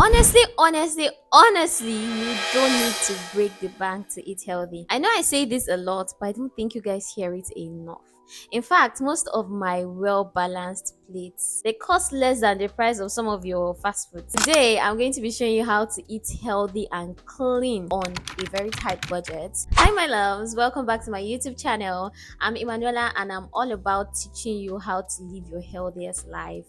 Honestly, you don't need to break the bank to eat healthy. I know I say this a lot, but I don't think you guys hear it enough. In fact, most of my well balanced plates they cost less than the price of some of your fast food. Today, I'm going to be showing you how to eat healthy and clean on a very tight budget. Hi, my loves, welcome back to my YouTube channel. I'm Emanuela, and I'm all about teaching you how to live your healthiest life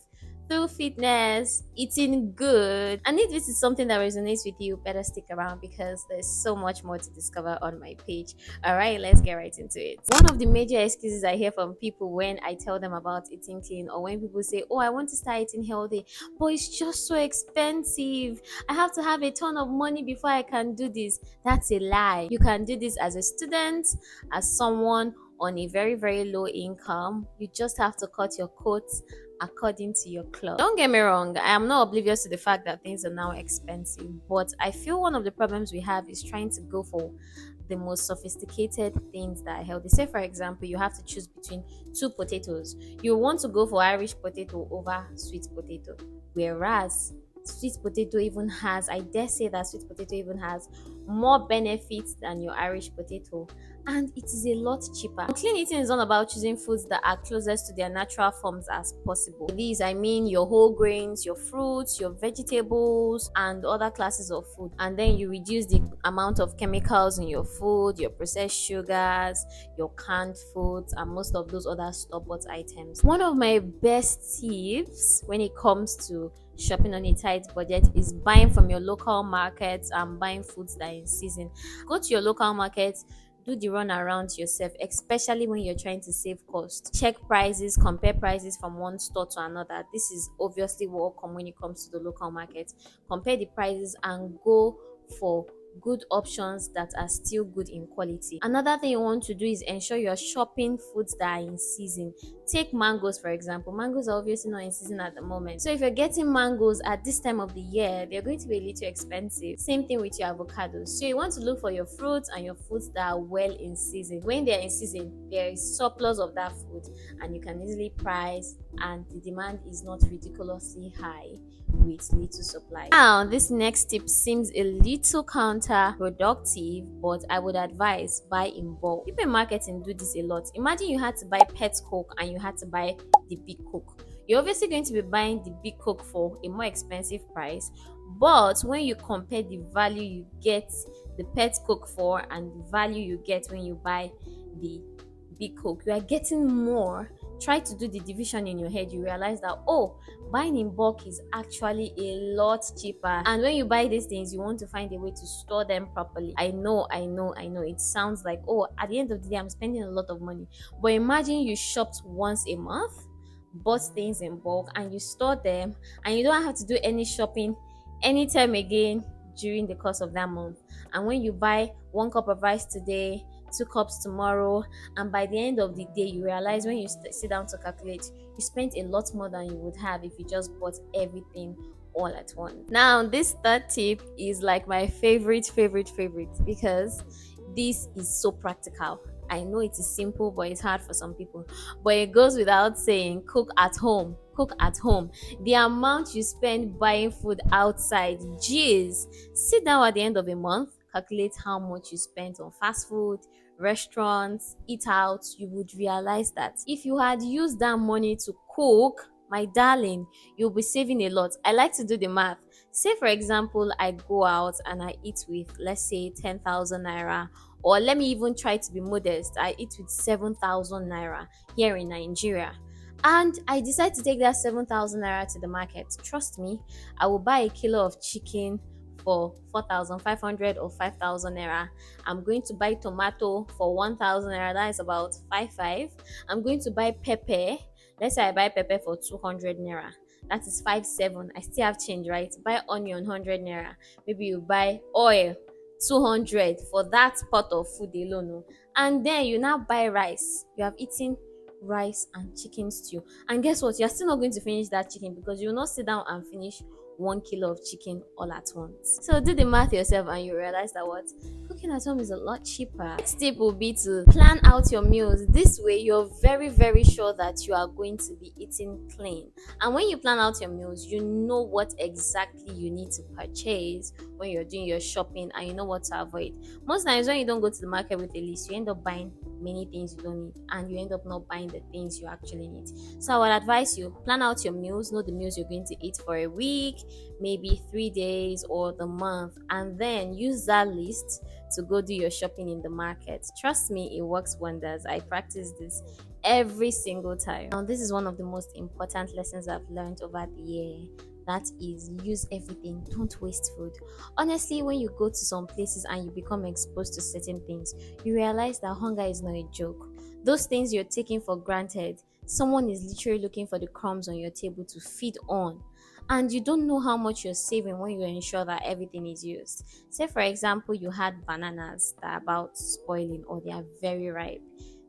through fitness, eating good. And if this is something that resonates with you, better stick around because there's so much more to discover on my page. All right, let's get right into it. One of the major excuses I hear from people when I tell them about eating clean, or when people say, "Oh, I want to start eating healthy, but it's just so expensive. I have to have a ton of money before I can do this." That's a lie. You can do this as a student, as someone on a very, very low income. You just have to cut your coat according to your club. Don't get me wrong, I am not oblivious to the fact that things are now expensive, but I feel one of the problems we have is trying to go for the most sophisticated things that are healthy. Say, for example, you have to choose between two potatoes. You want to go for Irish potato over sweet potato, whereas sweet potato even has, I dare say that sweet potato even has more benefits than your Irish potato, and it is a lot cheaper. Clean eating is all about choosing foods that are closest to their natural forms as possible. These, I mean, your whole grains, your fruits, your vegetables, and other classes of food. And then you reduce the amount of chemicals in your food, your processed sugars, your canned foods, and most of those other store-bought items. One of my best tips when it comes to shopping on a tight budget is buying from your local markets and buying foods that are in season. Go to your local market, do the run around yourself, especially when you're trying to save cost. Check prices, compare prices from one store to another. This is obviously what come when it comes to the local market. Compare the prices and go for good options that are still good in quality. Another thing you want to do is ensure you're shopping foods that are in season. Take mangoes, for example. Mangoes are obviously not in season at the moment, so if you're getting mangoes at this time of the year, they're going to be a little expensive. Same thing with your avocados. So you want to look for your fruits and your foods that are well in season. When they're in season, there is surplus of that food and you can easily price, and the demand is not ridiculously high with little supply. Now, this next tip seems a little counterproductive, but I would advise buy in bulk. People in marketing do this a lot. Imagine you had to buy pet coke and you had to buy the big coke. You're obviously going to be buying the big coke for a more expensive price, but when you compare the value you get the pet coke for and the value you get when you buy the big coke, you are getting more. Try to do the division in your head. You realize that, oh, buying in bulk is actually a lot cheaper. And when you buy these things, you want to find a way to store them properly. I know. It sounds like, oh, at the end of the day, I'm spending a lot of money. But imagine you shopped once a month, bought things in bulk, and you store them, and you don't have to do any shopping anytime again during the course of that month. And when you buy 1 cup of rice today, 2 cups tomorrow, and by the end of the day you realize when you sit down to calculate, you spent a lot more than you would have if you just bought everything all at once. Now, this third tip is like my favorite because this is so practical. I know it is simple, but it's hard for some people. But it goes without saying, cook at home. Cook at home. The amount you spend buying food outside, geez, sit down at the end of a month, calculate how much you spent on fast food, restaurants, eat out. You would realize that if you had used that money to cook, my darling, you'll be saving a lot. I like to do the math. Say, for example, I go out and I eat with, let's say, 10,000 naira, or let me even try to be modest, I eat with 7,000 naira here in Nigeria. And I decide to take that 7,000 naira to the market. Trust me, I will buy a kilo of chicken for 4,500 or 5,000 naira. I'm going to buy tomato for 1,000 naira. That is about 5,500. I'm going to buy pepper. Let's say I buy pepper for 200 naira. That is 5,700. I still have change, right? Buy onion 100 naira. Maybe you buy oil 200 for that pot of food alone. Oh. And then you now buy rice. You have eaten rice and chicken stew. And guess what? You're still not going to finish that chicken because you will not sit down and finish 1 kilo of chicken all at once. So do the math yourself and you realize that what cooking at home is a lot cheaper. Next tip will be to plan out your meals. This way you're very, very sure that you are going to be eating clean. And when you plan out your meals, you know what exactly you need to purchase when you're doing your shopping, and you know what to avoid. Most times when you don't go to the market with a list, you end up buying many things you don't need, and you end up not buying the things you actually need. So I would advise you, plan out your meals, know the meals you're going to eat for a week, maybe 3 days or the month, and then use that list to go do your shopping in the market. Trust me, it works wonders. I practice this every single time. Now, this is one of the most important lessons I've learned over the year. That is, use everything, don't waste food. Honestly, when you go to some places and you become exposed to certain things, you realize that hunger is not a joke. Those things you're taking for granted, someone is literally looking for the crumbs on your table to feed on, and you don't know how much you're saving when you ensure that everything is used. Say for example, you had bananas that are about spoiling or they are very ripe.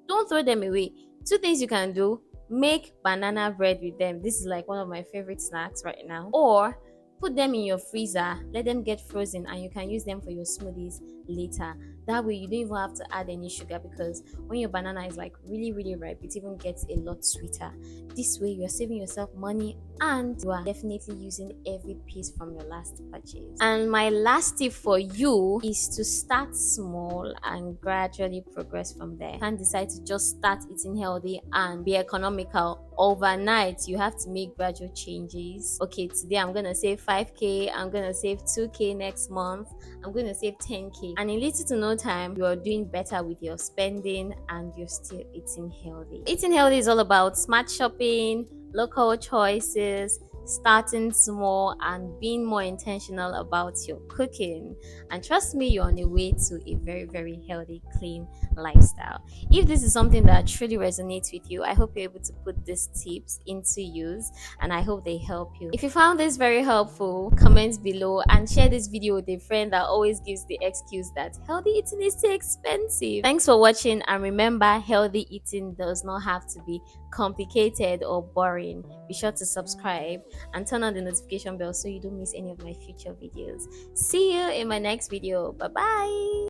Don't throw them away. Two things you can do: make banana bread with them. This is like one of my favorite snacks right now. Or put them in your freezer, let them get frozen, and you can use them for your smoothies later. That way you don't even have to add any sugar, because when your banana is like really, really ripe, it even gets a lot sweeter. This way you're saving yourself money and you are definitely using every piece from your last purchase. And my last tip for you is to start small and gradually progress from there. You can't decide to just start eating healthy and be economical overnight. You have to make gradual changes. Okay, today I'm gonna save 5k, I'm gonna save 2k next month, I'm gonna save 10k, and in little to no time you're doing better with your spending and you're still eating healthy. Eating healthy is all about smart shopping, local choices, starting small, and being more intentional about your cooking. And trust me, you're on the way to a very, very healthy, clean lifestyle. If this is something that truly resonates with you, I hope you're able to put these tips into use, and I hope they help you. If you found this very helpful, comment below and share this video with a friend that always gives the excuse that healthy eating is too expensive. Thanks for watching, and remember, healthy eating does not have to be complicated or boring. Be sure to subscribe and turn on the notification bell so you don't miss any of my future videos. See you in my next video. Bye bye.